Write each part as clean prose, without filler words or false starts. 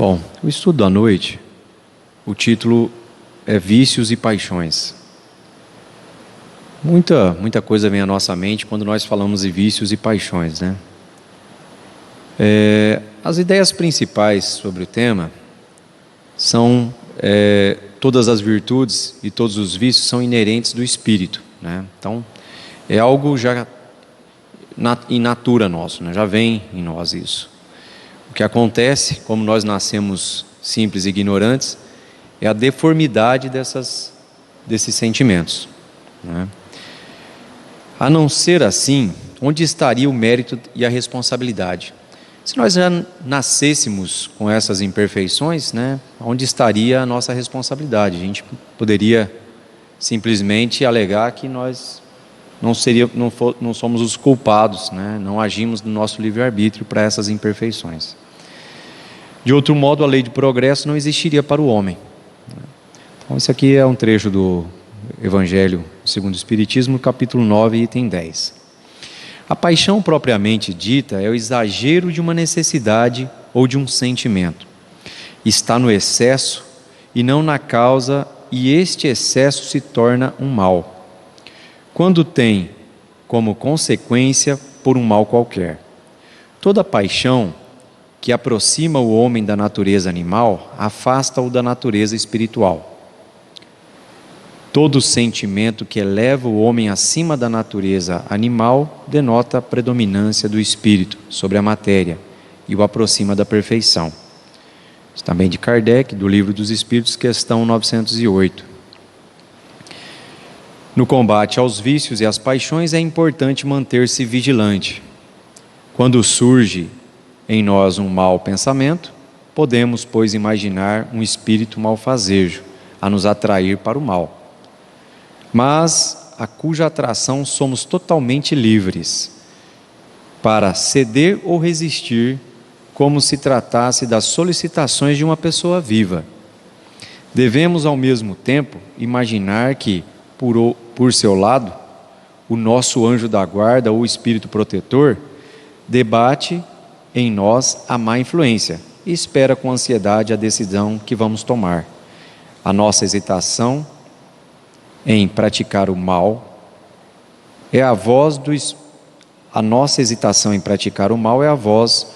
Bom, o estudo da noite, o título é Vícios e Paixões. Muita coisa vem à nossa mente quando nós falamos de vícios e paixões, né? As ideias principais sobre o tema são todas as virtudes e todos os vícios são inerentes do espírito, né? Então, é algo já in natura nosso, né? Já vem em nós isso. O que acontece, como nós nascemos simples e ignorantes, é a deformidade desses sentimentos, né? A não ser assim, onde estaria o mérito e a responsabilidade? Se nós já nascêssemos com essas imperfeições, né, onde estaria a nossa responsabilidade? A gente poderia simplesmente alegar que nós não somos os culpados, né, não agimos no nosso livre-arbítrio para essas imperfeições. De outro modo, a lei de progresso não existiria para o homem. Então, esse aqui é um trecho do Evangelho segundo o Espiritismo, capítulo 9, item 10. A paixão propriamente dita é o exagero de uma necessidade ou de um sentimento. Está no excesso e não na causa, e este excesso se torna um mal, quando tem como consequência por um mal qualquer. Toda paixão que aproxima o homem da natureza animal, afasta-o da natureza espiritual. Todo sentimento que eleva o homem acima da natureza animal denota a predominância do espírito sobre a matéria e o aproxima da perfeição. Isso também de Kardec, do Livro dos Espíritos, questão 908. No combate aos vícios e às paixões é importante manter-se vigilante. Quando surge em nós um mau pensamento, podemos, pois, imaginar um espírito malfazejo a nos atrair para o mal, mas a cuja atração somos totalmente livres para ceder ou resistir, como se tratasse das solicitações de uma pessoa viva. Devemos, ao mesmo tempo, imaginar que, por seu lado, o nosso anjo da guarda ou espírito protetor debate em nós a má influência e espera com ansiedade a decisão que vamos tomar. A nossa hesitação em praticar o mal é a voz a nossa hesitação em praticar o mal é a voz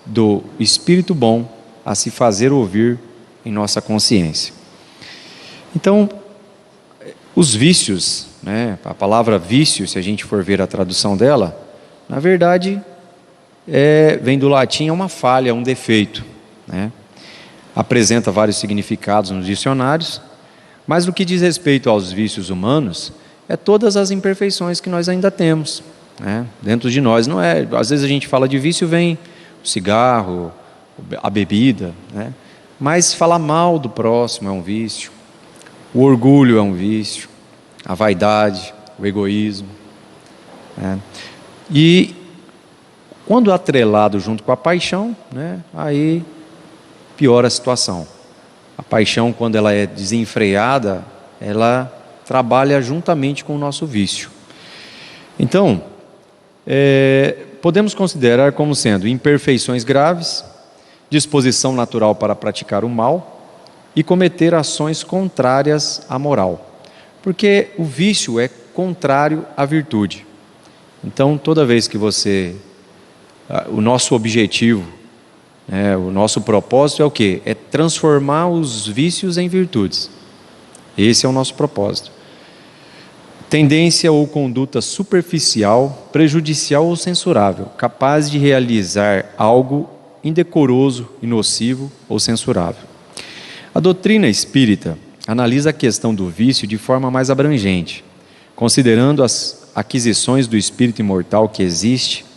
do Espírito bom a se fazer ouvir em nossa consciência. Então, os vícios, né, a palavra vício, se a gente for ver a tradução dela, na verdade vem do latim, é uma falha, um defeito, né? Apresenta vários significados nos dicionários, mas no que diz respeito aos vícios humanos, é todas as imperfeições que nós ainda temos, né, dentro de nós. Não é, às vezes a gente fala de vício, vem o cigarro, a bebida, né, mas falar mal do próximo é um vício, o orgulho é um vício, a vaidade, o egoísmo, né, e quando atrelado junto com a paixão, né, aí piora a situação. A paixão, quando ela é desenfreada, ela trabalha juntamente com o nosso vício. Então, podemos considerar como sendo imperfeições graves, disposição natural para praticar o mal e cometer ações contrárias à moral. Porque o vício é contrário à virtude. Então, toda vez que o nosso objetivo, o nosso propósito é o quê? É transformar os vícios em virtudes. Esse é o nosso propósito. Tendência ou conduta superficial, prejudicial ou censurável, capaz de realizar algo indecoroso, nocivo ou censurável. A doutrina espírita analisa a questão do vício de forma mais abrangente, considerando as aquisições do espírito imortal que existe,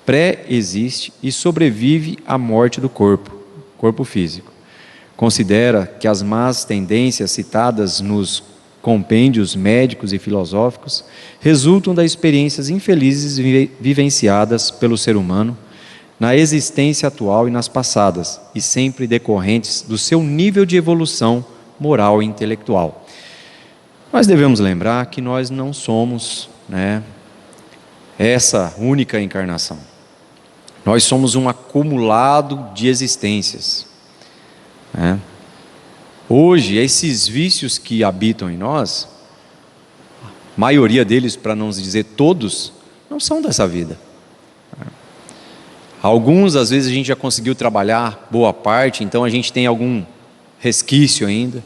pré-existe e sobrevive à morte do corpo físico. Considera que as más tendências citadas nos compêndios médicos e filosóficos resultam das experiências infelizes vivenciadas pelo ser humano na existência atual e nas passadas, e sempre decorrentes do seu nível de evolução moral e intelectual. Nós devemos lembrar que nós não somos, essa única encarnação. Nós somos um acumulado de existências. né? Hoje, esses vícios que habitam em nós, a maioria deles, para não dizer todos, não são dessa vida. Alguns, às vezes, a gente já conseguiu trabalhar boa parte, então a gente tem algum resquício ainda.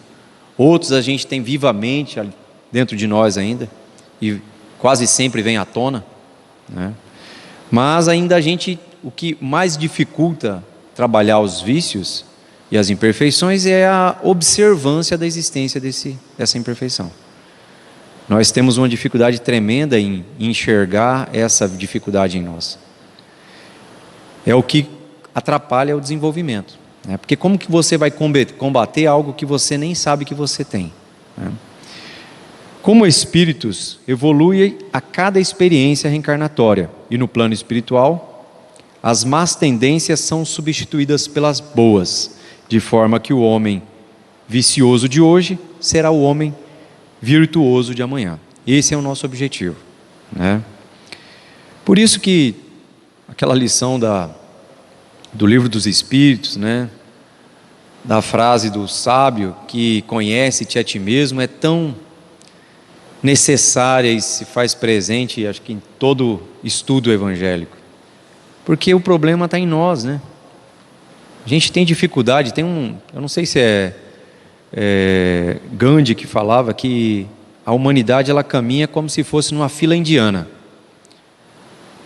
Outros a gente tem vivamente dentro de nós ainda, e quase sempre vem à tona, né? Mas ainda o que mais dificulta trabalhar os vícios e as imperfeições é a observância da existência dessa imperfeição. Nós temos uma dificuldade tremenda em enxergar essa dificuldade em nós. É o que atrapalha o desenvolvimento, né? Porque como que você vai combater algo que você nem sabe que você tem, né? Como espíritos, evolui a cada experiência reencarnatória, e no plano espiritual, as más tendências são substituídas pelas boas, de forma que o homem vicioso de hoje será o homem virtuoso de amanhã. Esse é o nosso objetivo, né? Por isso que aquela lição do livro dos Espíritos, né, da frase do sábio que conhece-te a ti mesmo, é tão necessária e se faz presente, acho que em todo estudo evangélico, porque o problema está em nós, né? A gente tem dificuldade, eu não sei se é Gandhi que falava que a humanidade ela caminha como se fosse numa fila indiana,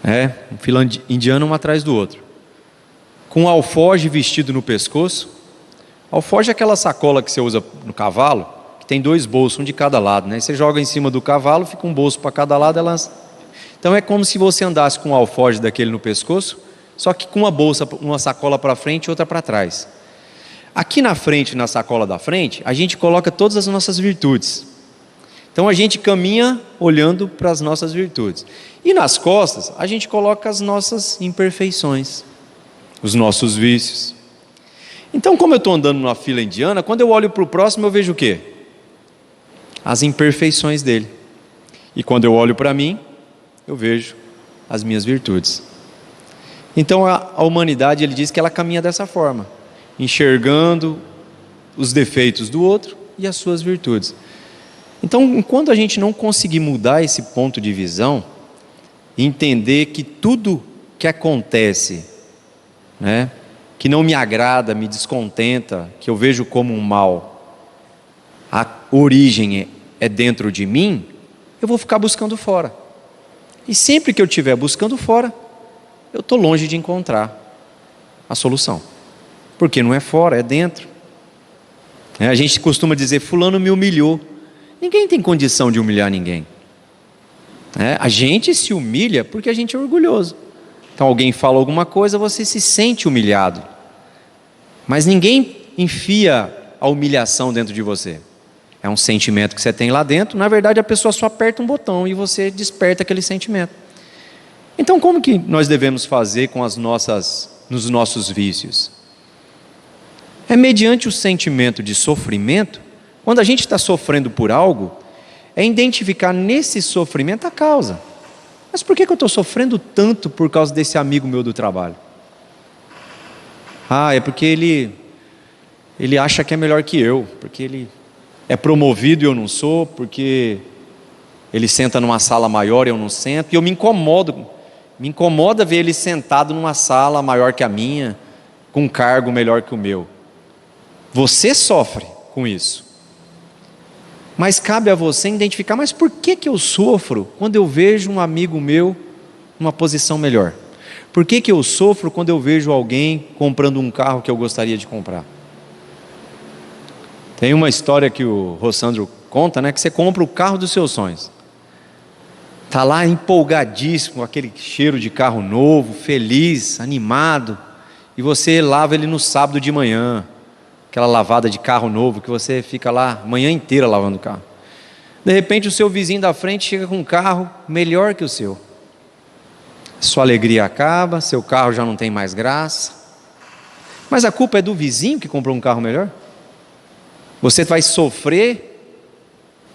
uma fila indiana um atrás do outro, com um alforje vestido no pescoço. Alforje é aquela sacola que você usa no cavalo, que tem 2 bolsos, um de cada lado, né? Você joga em cima do cavalo, fica um bolso para cada lado. Então é como se você andasse com um alforje daquele no pescoço, só que com uma sacola para frente e outra para trás. Aqui na frente, na sacola da frente, a gente coloca todas as nossas virtudes. Então a gente caminha olhando para as nossas virtudes. E nas costas, a gente coloca as nossas imperfeições, os nossos vícios. Então, como eu estou andando numa fila indiana, quando eu olho para o próximo, eu vejo o quê? As imperfeições dele. E quando eu olho para mim, eu vejo as minhas virtudes. Então a humanidade, ele diz que ela caminha dessa forma, enxergando os defeitos do outro e as suas virtudes. Então, enquanto a gente não conseguir mudar esse ponto de visão, entender que tudo que acontece, né, que não me agrada, me descontenta, que eu vejo como um mal, a origem é dentro de mim, eu vou ficar buscando fora. E sempre que eu estiver buscando fora, eu estou longe de encontrar a solução, porque não é fora, é dentro. A gente costuma dizer, fulano me humilhou. Ninguém tem condição de humilhar ninguém. A gente se humilha porque a gente é orgulhoso. Então alguém fala alguma coisa, você se sente humilhado, mas ninguém enfia a humilhação dentro de você. É um sentimento que você tem lá dentro. Na verdade, a pessoa só aperta um botão e você desperta aquele sentimento. Então, como que nós devemos fazer com nos nossos vícios? É mediante o sentimento de sofrimento. Quando a gente está sofrendo por algo, é identificar nesse sofrimento a causa. Mas por que eu estou sofrendo tanto por causa desse amigo meu do trabalho? É porque ele acha que é melhor que eu, porque ele é promovido e eu não sou, porque ele senta numa sala maior e eu não sento, e eu me incomoda ver ele sentado numa sala maior que a minha, com um cargo melhor que o meu. Você sofre com isso, mas cabe a você identificar, mas por que eu sofro quando eu vejo um amigo meu numa posição melhor? Por que eu sofro quando eu vejo alguém comprando um carro que eu gostaria de comprar? Tem uma história que o Rossandro conta, né, que você compra o carro dos seus sonhos, está lá empolgadíssimo, com aquele cheiro de carro novo, feliz, animado, e você lava ele no sábado de manhã, aquela lavada de carro novo, que você fica lá a manhã inteira lavando o carro. De repente o seu vizinho da frente chega com um carro melhor que o seu. Sua alegria acaba, seu carro já não tem mais graça. Mas a culpa é do vizinho que comprou um carro melhor? Você vai sofrer,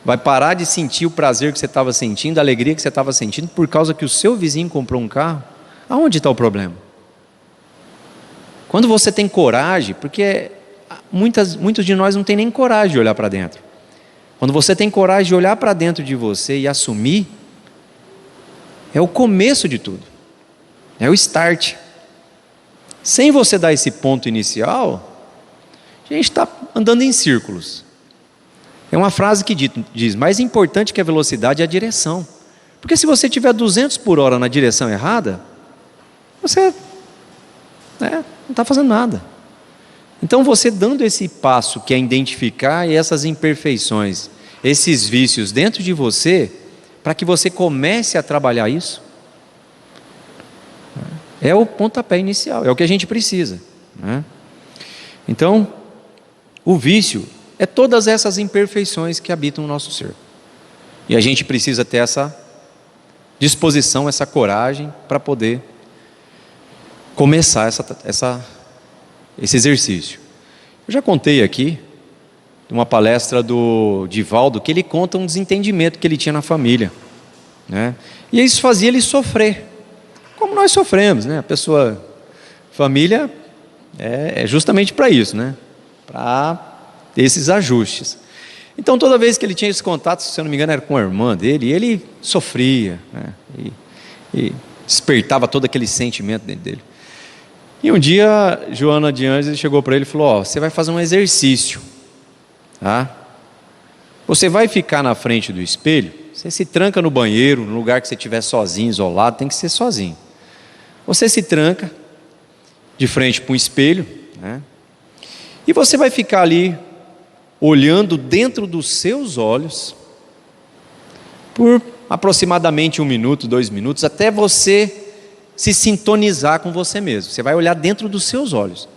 vai parar de sentir o prazer que você estava sentindo, a alegria que você estava sentindo, por causa que o seu vizinho comprou um carro? Aonde está o problema? Quando você tem coragem, porque muitos de nós não tem nem coragem de olhar para dentro. Quando você tem coragem de olhar para dentro de você e assumir, é o começo de tudo, é o start. Sem você dar esse ponto inicial, a gente está andando em círculos. É uma frase que diz, mais importante que a velocidade é a direção. Porque se você tiver 200 por hora na direção errada, você não está fazendo nada. Então você dando esse passo que é identificar essas imperfeições, esses vícios dentro de você, para que você comece a trabalhar isso, é o pontapé inicial, é o que a gente precisa, né? Então, o vício é todas essas imperfeições que habitam o nosso ser. E a gente precisa ter essa disposição, essa coragem para poder começar esse exercício. Eu já contei aqui uma palestra do Divaldo, que ele conta um desentendimento que ele tinha na família, né? E isso fazia ele sofrer, como nós sofremos, né? Família é justamente para isso, né? Para ter esses ajustes. Então toda vez que ele tinha esse contato, se eu não me engano era com a irmã dele, ele sofria, né? E despertava todo aquele sentimento dentro dele. E um dia, Joana de Anjos chegou para ele e falou, você vai fazer um exercício, tá? Você vai ficar na frente do espelho, você se tranca no banheiro, no lugar que você estiver sozinho, isolado, tem que ser sozinho. Você se tranca de frente para um espelho, né? E você vai ficar ali, olhando dentro dos seus olhos, por aproximadamente 1 minuto, 2 minutos, até você se sintonizar com você mesmo. Você vai olhar dentro dos seus olhos.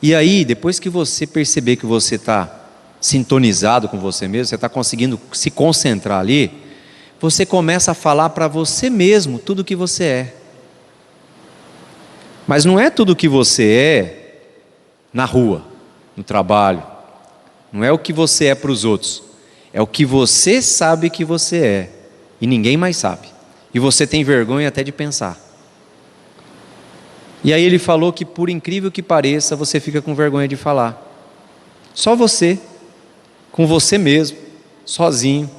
E aí, depois que você perceber que você está sintonizado com você mesmo, você está conseguindo se concentrar ali, você começa a falar para você mesmo tudo o que você é. Mas não é tudo o que você é na rua, no trabalho. Não é o que você é para os outros. É o que você sabe que você é. E ninguém mais sabe. E você tem vergonha até de pensar. E aí ele falou que, por incrível que pareça, você fica com vergonha de falar. Só você, com você mesmo, sozinho,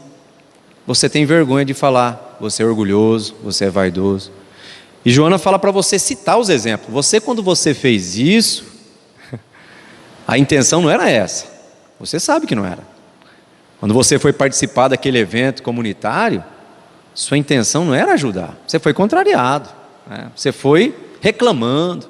você tem vergonha de falar. Você é orgulhoso, você é vaidoso. E Joana fala para você citar os exemplos. Você, quando você fez isso, a intenção não era essa. Você sabe que não era. Quando você foi participar daquele evento comunitário, sua intenção não era ajudar. Você foi contrariado, né? Você foi reclamando.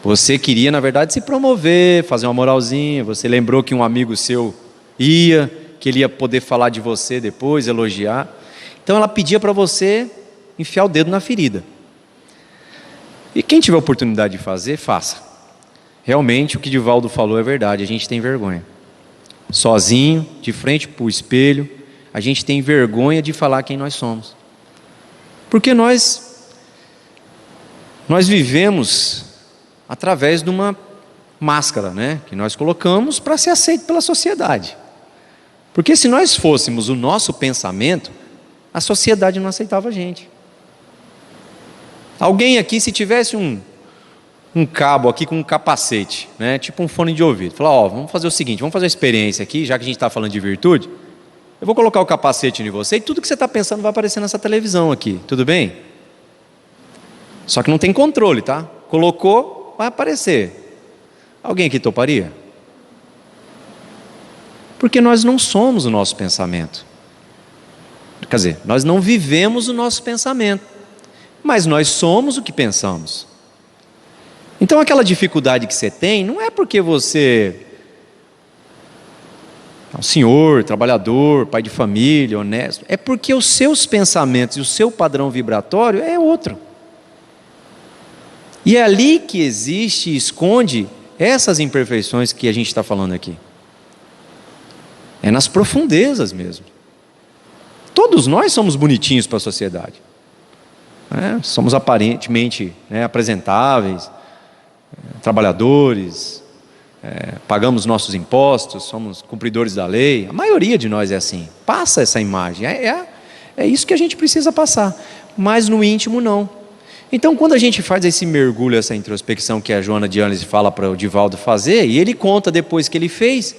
Você queria, na verdade, se promover, fazer uma moralzinha. Você lembrou que um amigo seu que ele ia poder falar de você depois, elogiar. Então ela pedia para você enfiar o dedo na ferida. E quem tiver oportunidade de fazer, faça. Realmente o que Divaldo falou é verdade, a gente tem vergonha. Sozinho, de frente para o espelho, a gente tem vergonha de falar quem nós somos. Porque nós vivemos através de uma máscara, né, que nós colocamos para ser aceito pela sociedade. Porque se nós fôssemos o nosso pensamento, a sociedade não aceitava a gente. Alguém aqui, se tivesse um cabo aqui com um capacete, né, tipo um fone de ouvido, falar, vamos fazer o seguinte, vamos fazer uma experiência aqui, já que a gente está falando de virtude, eu vou colocar o capacete em você e tudo que você está pensando vai aparecer nessa televisão aqui, tudo bem? Só que não tem controle, tá? Colocou, vai aparecer. Alguém aqui toparia? Porque nós não somos o nosso pensamento. Quer dizer, nós não vivemos o nosso pensamento, mas nós somos o que pensamos. Então aquela dificuldade que você tem, não é porque você é um senhor, trabalhador, pai de família, honesto, é porque os seus pensamentos e o seu padrão vibratório é outro. E é ali que existe e esconde essas imperfeições que a gente está falando aqui. É nas profundezas mesmo. Todos nós somos bonitinhos para a sociedade. Somos aparentemente apresentáveis, trabalhadores, pagamos nossos impostos, somos cumpridores da lei. A maioria de nós é assim. Passa essa imagem. É isso que a gente precisa passar. Mas no íntimo não. Então, quando a gente faz esse mergulho, essa introspecção que a Joana de Ângeles fala para o Divaldo fazer, e ele conta depois que ele fez,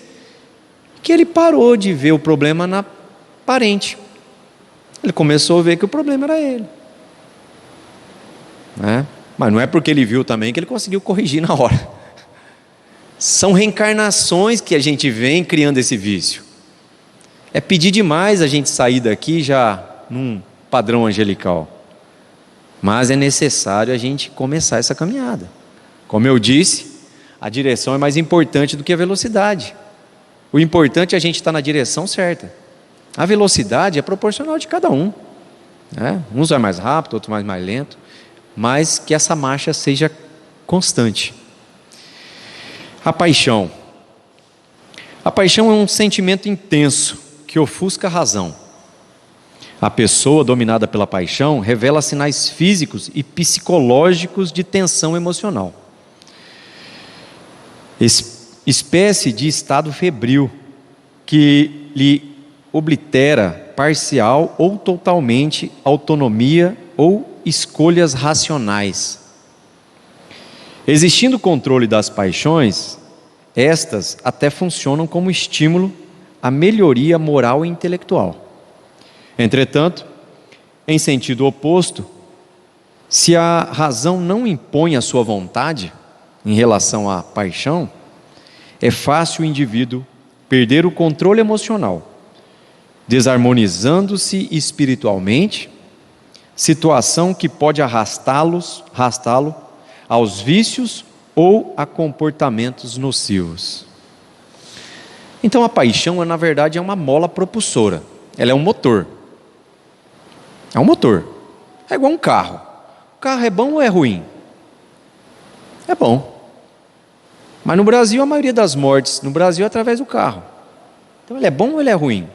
que ele parou de ver o problema na parente. Ele começou a ver que o problema era ele. Né? Mas não é porque ele viu também que ele conseguiu corrigir na hora. São reencarnações que a gente vem criando esse vício. É pedir demais a gente sair daqui já num padrão angelical. Mas é necessário a gente começar essa caminhada. Como eu disse, a direção é mais importante do que a velocidade. O importante é a gente estar na direção certa. A velocidade é proporcional de cada um. Né? Uns vai mais rápido, outros mais lento. Mas que essa marcha seja constante. A paixão. A paixão é um sentimento intenso que ofusca a razão. A pessoa dominada pela paixão revela sinais físicos e psicológicos de tensão emocional. Espécie de estado febril que lhe oblitera parcial ou totalmente autonomia ou escolhas racionais. Existindo o controle das paixões, estas até funcionam como estímulo à melhoria moral e intelectual. Entretanto, em sentido oposto, se a razão não impõe a sua vontade em relação à paixão, é fácil o indivíduo perder o controle emocional, desarmonizando-se espiritualmente, situação que pode arrastá-lo aos vícios ou a comportamentos nocivos. Então a paixão, na verdade, é uma mola propulsora. Ela é um motor. É um motor. É igual um carro. O carro é bom ou é ruim? É bom. Mas no Brasil, a maioria das mortes no Brasil é através do carro. Então ele é bom ou ele é ruim?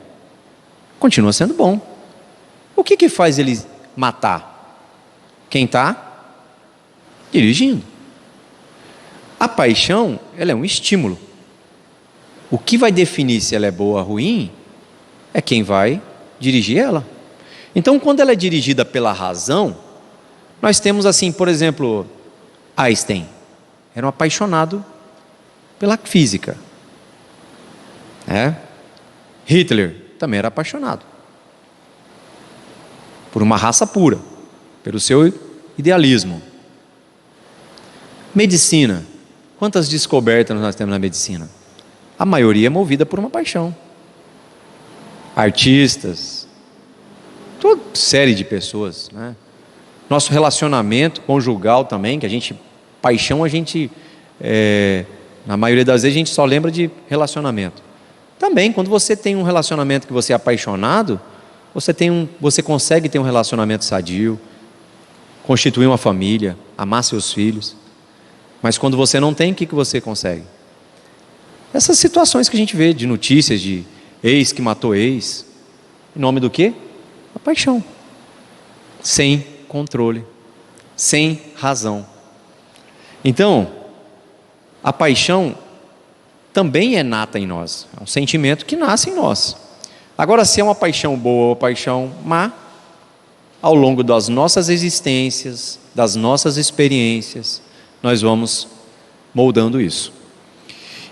Continua sendo bom. O que faz ele matar? Quem está dirigindo. A paixão, ela é um estímulo. O que vai definir se ela é boa ou ruim é quem vai dirigir ela. Então, quando ela é dirigida pela razão, nós temos assim, por exemplo, Einstein era um apaixonado pela física. Hitler também era apaixonado por uma raça pura, pelo seu idealismo. Medicina. Quantas descobertas nós temos na medicina? A maioria é movida por uma paixão. Artistas, toda série de pessoas, né? Nosso relacionamento conjugal também, que a gente, paixão na maioria das vezes a gente só lembra de relacionamento. Também, quando você tem um relacionamento que você é apaixonado, você consegue ter um relacionamento sadio, constituir uma família, amar seus filhos. Mas quando você não tem, o que você consegue? Essas situações que a gente vê de notícias de ex que matou ex, em nome do quê? A paixão. Sem controle, sem razão. Então, a paixão também é nata em nós, é um sentimento que nasce em nós. Agora, se é uma paixão boa ou paixão má, ao longo das nossas existências, das nossas experiências, nós vamos moldando isso.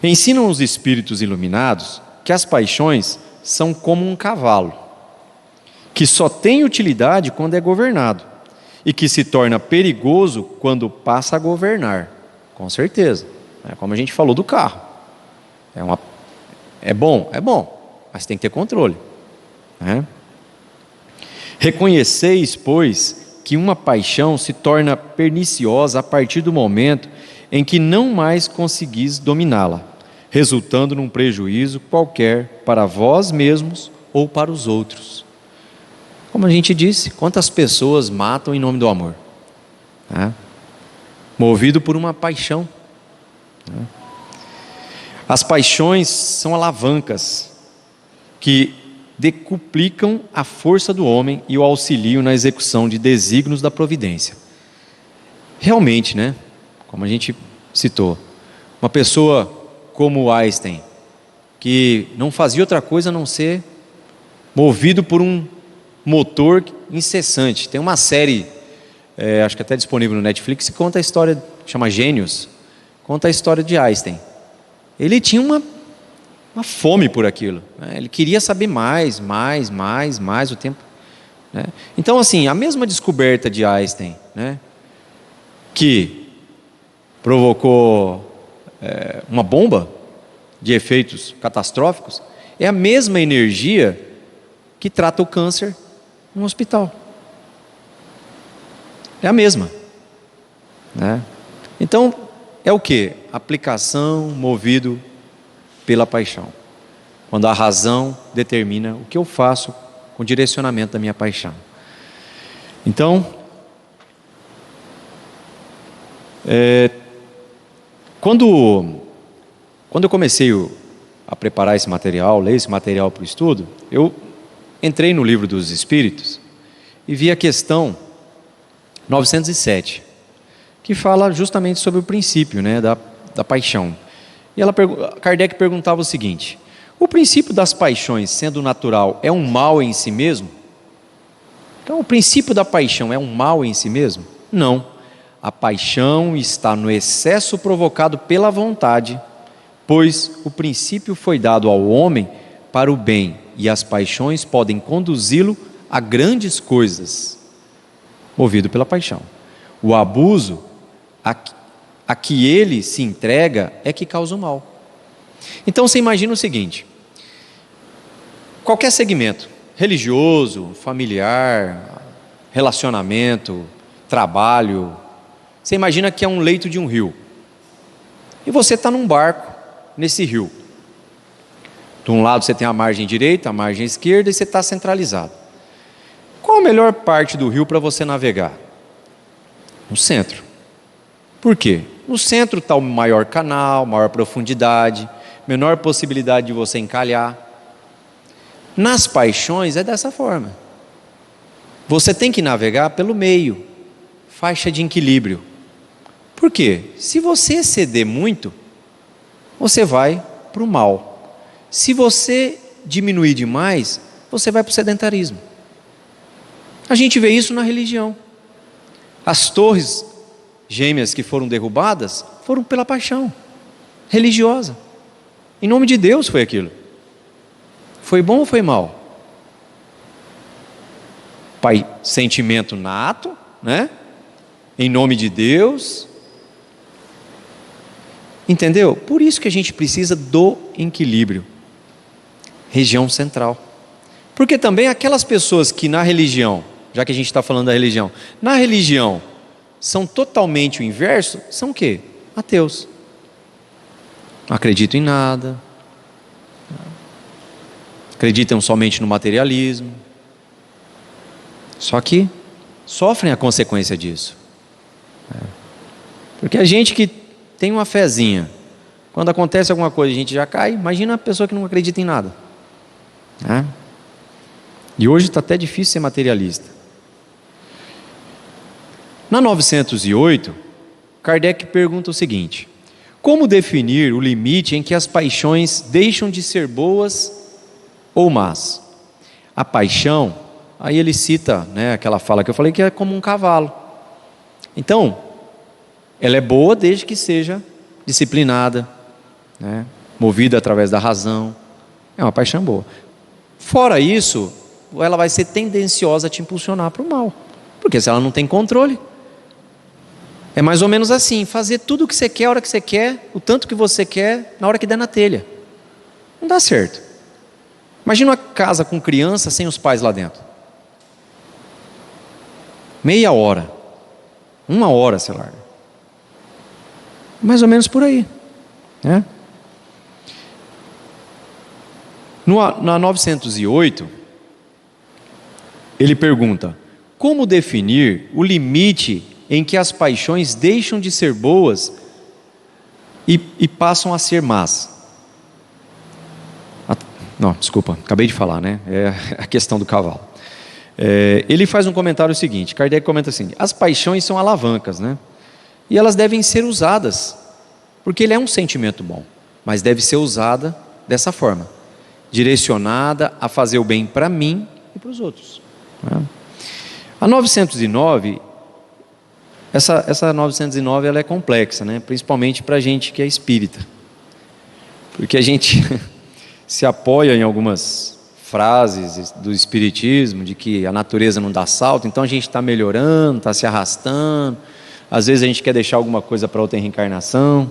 Ensinam os espíritos iluminados que as paixões são como um cavalo, que só tem utilidade quando é governado, e que se torna perigoso quando passa a governar, com certeza. É como a gente falou do carro. É bom, mas tem que ter controle. Reconheceis, pois, que uma paixão se torna perniciosa a partir do momento em que não mais conseguis dominá-la, resultando num prejuízo qualquer para vós mesmos ou para os outros. Como a gente disse, quantas pessoas matam em nome do amor? Movido por uma paixão. As paixões são alavancas que decuplicam a força do homem e o auxiliam na execução de desígnios da providência. Realmente, como a gente citou, uma pessoa como Einstein, que não fazia outra coisa a não ser movido por um motor incessante. Tem uma série acho que até disponível no Netflix, conta a história, chama Gênios, conta a história de Einstein. Ele tinha uma fome por aquilo, né? Ele queria saber mais o tempo, né? Então, assim, a mesma descoberta de Einstein, né, que provocou uma bomba de efeitos catastróficos, é a mesma energia que trata o câncer no hospital. É a mesma, né? Então, é o que? Aplicação movido pela paixão. Quando a razão determina o que eu faço com o direcionamento da minha paixão. Então, quando eu comecei a preparar esse material, ler esse material para o estudo, eu entrei no Livro dos Espíritos e vi a questão 907, que fala justamente sobre o princípio, né, da paixão. E Kardec perguntava o seguinte: o princípio das paixões, sendo natural, é um mal em si mesmo? Então, o princípio da paixão é um mal em si mesmo? Não. A paixão está no excesso provocado pela vontade, pois o princípio foi dado ao homem para o bem, e as paixões podem conduzi-lo a grandes coisas, movido pela paixão. O abuso a que ele se entrega é que causa o mal. Então você imagina o seguinte: qualquer segmento, religioso, familiar, relacionamento, trabalho, você imagina que é um leito de um rio, e você está num barco nesse rio. De um lado você tem a margem direita, a margem esquerda, e você está centralizado. Qual a melhor parte do rio para você navegar? No centro. Por quê? No centro está o maior canal, maior profundidade, menor possibilidade de você encalhar. Nas paixões é dessa forma. Você tem que navegar pelo meio, faixa de equilíbrio. Por quê? Se você exceder muito, você vai para o mal. Se você diminuir demais, você vai para o sedentarismo. A gente vê isso na religião. As torres gêmeas que foram derrubadas foram pela paixão religiosa. Em nome de Deus foi aquilo. Foi bom ou foi mal? Sentimento nato, né? Em nome de Deus. Entendeu? Por isso que a gente precisa do equilíbrio. Região central. Porque também aquelas pessoas que na religião, já que a gente está falando da religião, na religião são totalmente o inverso, são o quê? Ateus. Não acreditam em nada. Acreditam somente no materialismo. Só que sofrem a consequência disso. Porque a gente que tem uma fezinha, quando acontece alguma coisa a gente já cai. Imagina a pessoa que não acredita em nada, né? E hoje está até difícil ser materialista. Na 908, Kardec pergunta o seguinte: como definir o limite em que as paixões deixam de ser boas ou más? A paixão, aí ele cita, né, aquela fala que eu falei, que é como um cavalo. Então, ela é boa desde que seja disciplinada, né, movida através da razão. É uma paixão boa. Fora isso, ela vai ser tendenciosa a te impulsionar para o mal, porque se ela não tem controle, é mais ou menos assim: fazer tudo o que você quer, a hora que você quer, o tanto que você quer, na hora que der na telha. Não dá certo. Imagina uma casa com criança sem os pais lá dentro. Meia hora, 1 hora, sei lá. Mais ou menos por aí, né? Na 908, ele pergunta: como definir o limite em que as paixões deixam de ser boas e passam a ser más? Não, desculpa, acabei de falar, né? É a questão do cavalo. Ele faz um comentário seguinte: Kardec comenta assim: as paixões são alavancas, né? E elas devem ser usadas, porque ele é um sentimento bom, mas deve ser usada dessa forma, direcionada a fazer o bem para mim e para os outros, né? A 909 Essa 909 ela é complexa, né? Principalmente para a gente que é espírita. Porque a gente se apoia em algumas frases do espiritismo, de que a natureza não dá salto, então a gente está melhorando, está se arrastando, às vezes a gente quer deixar alguma coisa para outra reencarnação.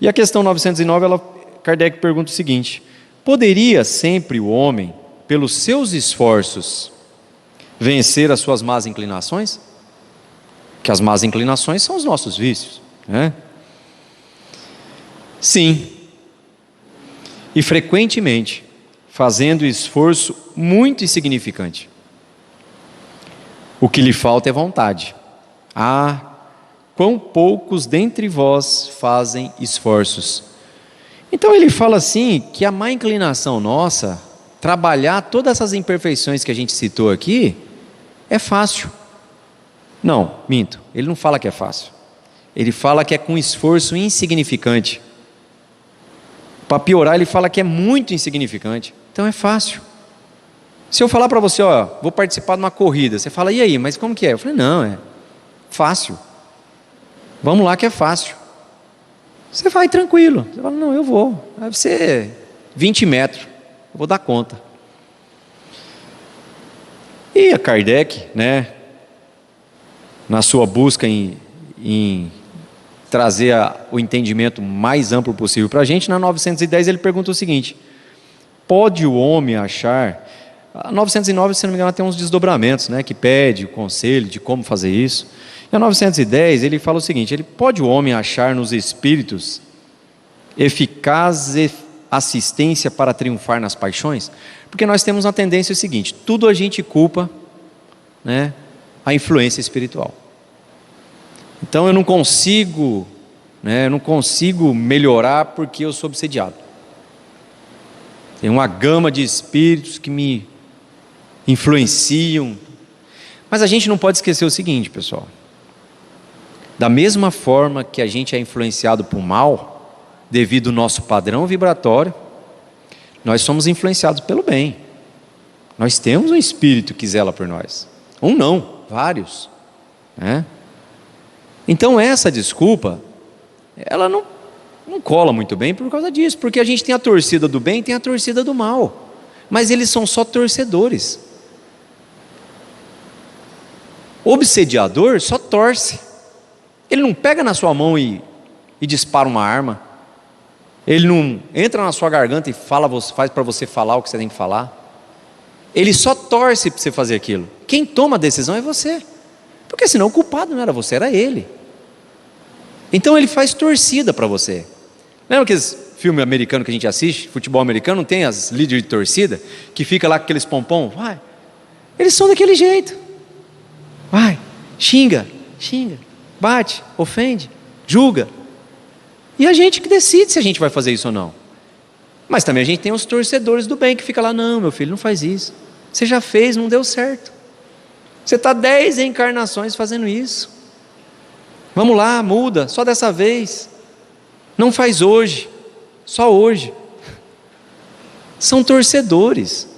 E a questão 909, Kardec pergunta o seguinte: poderia sempre o homem, pelos seus esforços, vencer as suas más inclinações? Que as más inclinações são os nossos vícios, né? Sim, e frequentemente, fazendo esforço muito insignificante. O que lhe falta é vontade. Ah, quão poucos dentre vós fazem esforços. Então ele fala assim, que a má inclinação nossa, trabalhar todas essas imperfeições que a gente citou aqui, é fácil. Não, minto, ele não fala que é fácil. Ele fala que é com esforço insignificante. Para piorar, ele fala que é muito insignificante. Então é fácil. Se eu falar para você, ó, vou participar de uma corrida, você fala, e aí, mas como que é? Eu falei, não, é fácil. Vamos lá que é fácil. Você vai tranquilo. Você fala, não, eu vou. Vai ser 20 metros, eu vou dar conta. E a Kardec, né, na sua busca em trazer o entendimento mais amplo possível para a gente, na 910 ele pergunta o seguinte: pode o homem achar... A 909, se não me engano, tem uns desdobramentos, né, que pede o conselho de como fazer isso. E a 910 ele fala o seguinte: pode o homem achar nos espíritos eficaz assistência para triunfar nas paixões? Porque nós temos uma tendência seguinte: tudo a gente culpa, né, a influência espiritual. Então eu não consigo melhorar porque eu sou obsediado. Tem uma gama de espíritos que me influenciam. Mas a gente não pode esquecer o seguinte, pessoal: da mesma forma que a gente é influenciado por mal, devido ao nosso padrão vibratório, nós somos influenciados pelo bem. Nós temos um espírito que zela por nós. Um não, vários, né? Então essa desculpa, ela não cola muito bem por causa disso, porque a gente tem a torcida do bem e tem a torcida do mal, mas eles são só torcedores. O obsediador só torce, ele não pega na sua mão e dispara uma arma, ele não entra na sua garganta e faz para você falar o que você tem que falar, ele só torce para você fazer aquilo. Quem toma a decisão é você, porque senão o culpado não era você, era ele. Então ele faz torcida para você. Lembra aqueles filmes americanos que a gente assiste, futebol americano, não tem as líderes de torcida, que fica lá com aqueles pompom? Vai, eles são daquele jeito. Vai, xinga, bate, ofende, julga. E a gente que decide se a gente vai fazer isso ou não. Mas também a gente tem os torcedores do bem que fica lá, não, meu filho, não faz isso. Você já fez, não deu certo. Você está 10 encarnações fazendo isso. Vamos lá, muda, só dessa vez. Não faz hoje, só hoje. São torcedores.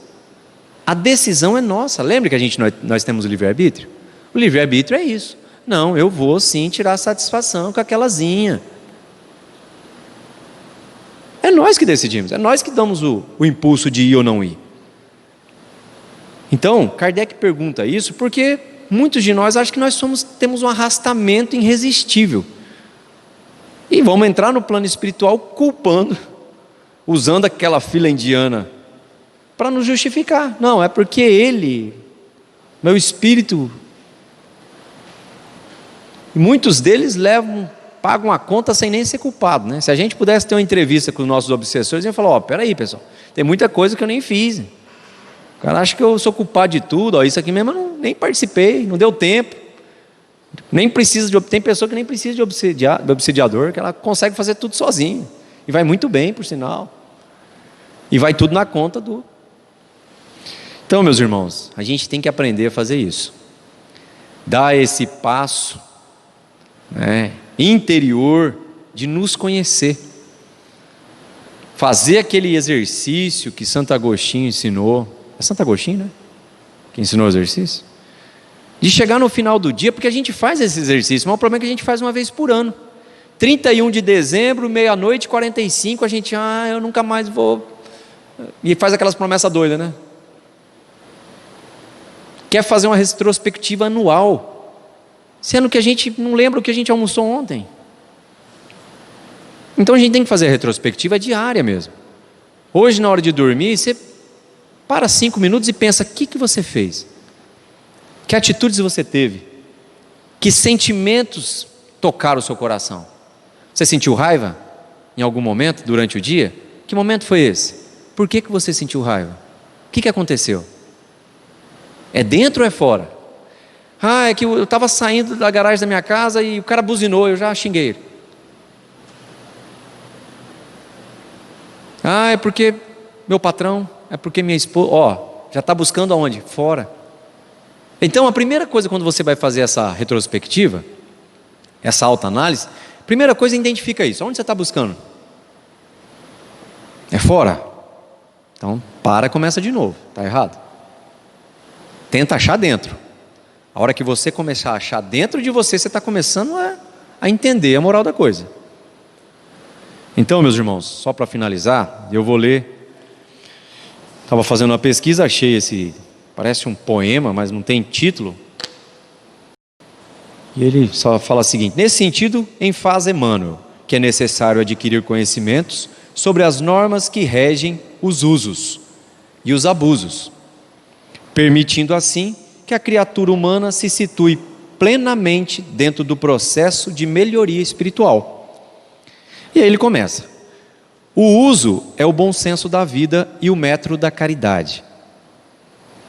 A decisão é nossa. Lembra que nós temos o livre-arbítrio? O livre-arbítrio é isso. Não, eu vou sim tirar satisfação com aquelazinha. É nós que decidimos, é nós que damos o impulso de ir ou não ir. Então, Kardec pergunta isso porque muitos de nós acham que nós temos um arrastamento irresistível. E vamos entrar no plano espiritual culpando, usando aquela fila indiana para nos justificar. Não, é porque meu espírito, e muitos deles pagam a conta sem nem ser culpado, né? Se a gente pudesse ter uma entrevista com os nossos obsessores, ia falar, ó, peraí pessoal, tem muita coisa que eu nem fiz. O cara acha que eu sou culpado de tudo, ó, isso aqui mesmo eu nem participei, não deu tempo. Nem precisa tem pessoa que nem precisa de obsediador, que ela consegue fazer tudo sozinha. E vai muito bem, por sinal. E vai tudo na conta do... Então, meus irmãos, a gente tem que aprender a fazer isso. Dar esse passo, né, interior de nos conhecer. Fazer aquele exercício que Santo Agostinho ensinou. É Santo Agostinho, né? Que ensinou o exercício? de chegar no final do dia, porque a gente faz esse exercício, mas o problema é que a gente faz uma vez por ano. 31 de dezembro, meia-noite, 45, a gente, eu nunca mais vou. E faz aquelas promessas doidas, né? Quer fazer uma retrospectiva anual, sendo que a gente não lembra o que a gente almoçou ontem. Então a gente tem que fazer a retrospectiva diária mesmo. Hoje, na hora de dormir, você para 5 minutos e pensa: o que você fez? Que atitudes você teve? Que sentimentos tocaram o seu coração? Você sentiu raiva em algum momento durante o dia? Que momento foi esse? Por que você sentiu raiva? O que aconteceu? É dentro ou é fora? É que eu estava saindo da garagem da minha casa e o cara buzinou, eu já xinguei ele. É porque meu patrão, é porque minha esposa, já está buscando aonde? Fora. Então a primeira coisa quando você vai fazer essa retrospectiva, essa autoanálise, primeira coisa, identifica isso. Onde você está buscando? É fora? Então para e começa de novo, está errado. Tenta achar dentro. A hora que você começar a achar dentro de você, você está começando a entender a moral da coisa. Então, meus irmãos, só para finalizar, eu vou ler. Estava fazendo uma pesquisa, achei esse, parece um poema, mas não tem título. E ele só fala o seguinte: nesse sentido, enfasa Emmanuel que é necessário adquirir conhecimentos sobre as normas que regem os usos e os abusos, permitindo assim que a criatura humana se situe plenamente dentro do processo de melhoria espiritual. E aí ele começa: o uso é o bom senso da vida e o metro da caridade.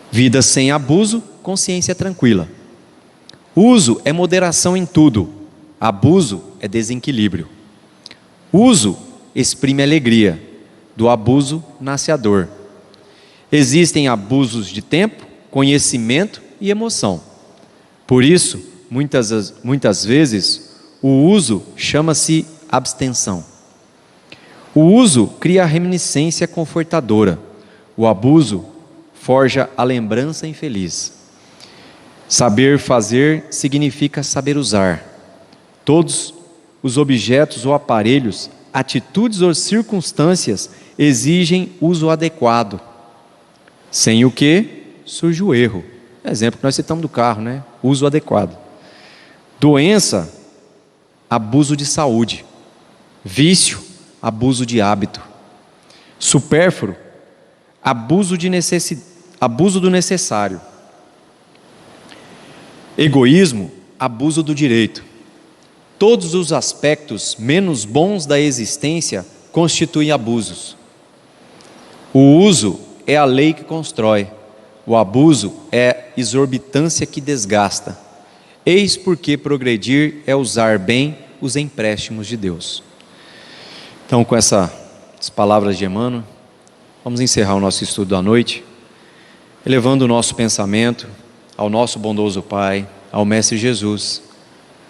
Vida sem abuso, consciência tranquila. Uso é moderação em tudo, abuso é desequilíbrio. Uso exprime alegria, do abuso nasce a dor. Existem abusos de tempo, conhecimento e emoção. Por isso, muitas vezes, o uso chama-se abstenção. O uso cria a reminiscência confortadora, o abuso forja a lembrança infeliz. Saber fazer significa saber usar. Todos os objetos ou aparelhos, atitudes ou circunstâncias exigem uso adequado, sem o que surge o erro. Exemplo que nós citamos do carro, né? Uso adequado. Doença, abuso de saúde. Vício, abuso de hábito. Supérfluo, abuso do necessário. Egoísmo, abuso do direito. Todos os aspectos menos bons da existência constituem abusos. O uso é a lei que constrói, o abuso é exorbitância que desgasta. Eis porque progredir é usar bem os empréstimos de Deus. Então, com essas palavras de Emmanuel, vamos encerrar o nosso estudo da noite, elevando o nosso pensamento ao nosso bondoso Pai, ao Mestre Jesus,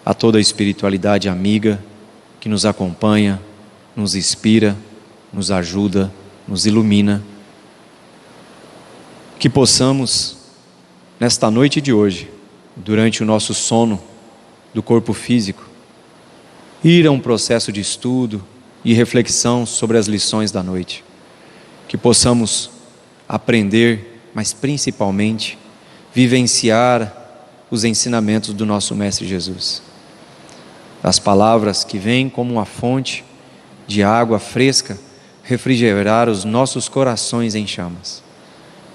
a toda a espiritualidade amiga que nos acompanha, nos inspira, nos ajuda, nos ilumina. Que possamos, nesta noite de hoje, durante o nosso sono do corpo físico, ir a um processo de estudo e reflexão sobre as lições da noite. Que possamos aprender, mas principalmente vivenciar os ensinamentos do nosso Mestre Jesus. As palavras que vêm como uma fonte de água fresca refrigerar os nossos corações em chamas.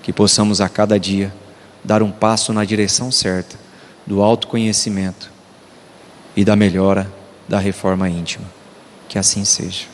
Que possamos a cada dia dar um passo na direção certa do autoconhecimento e da melhora da reforma íntima. Que assim seja.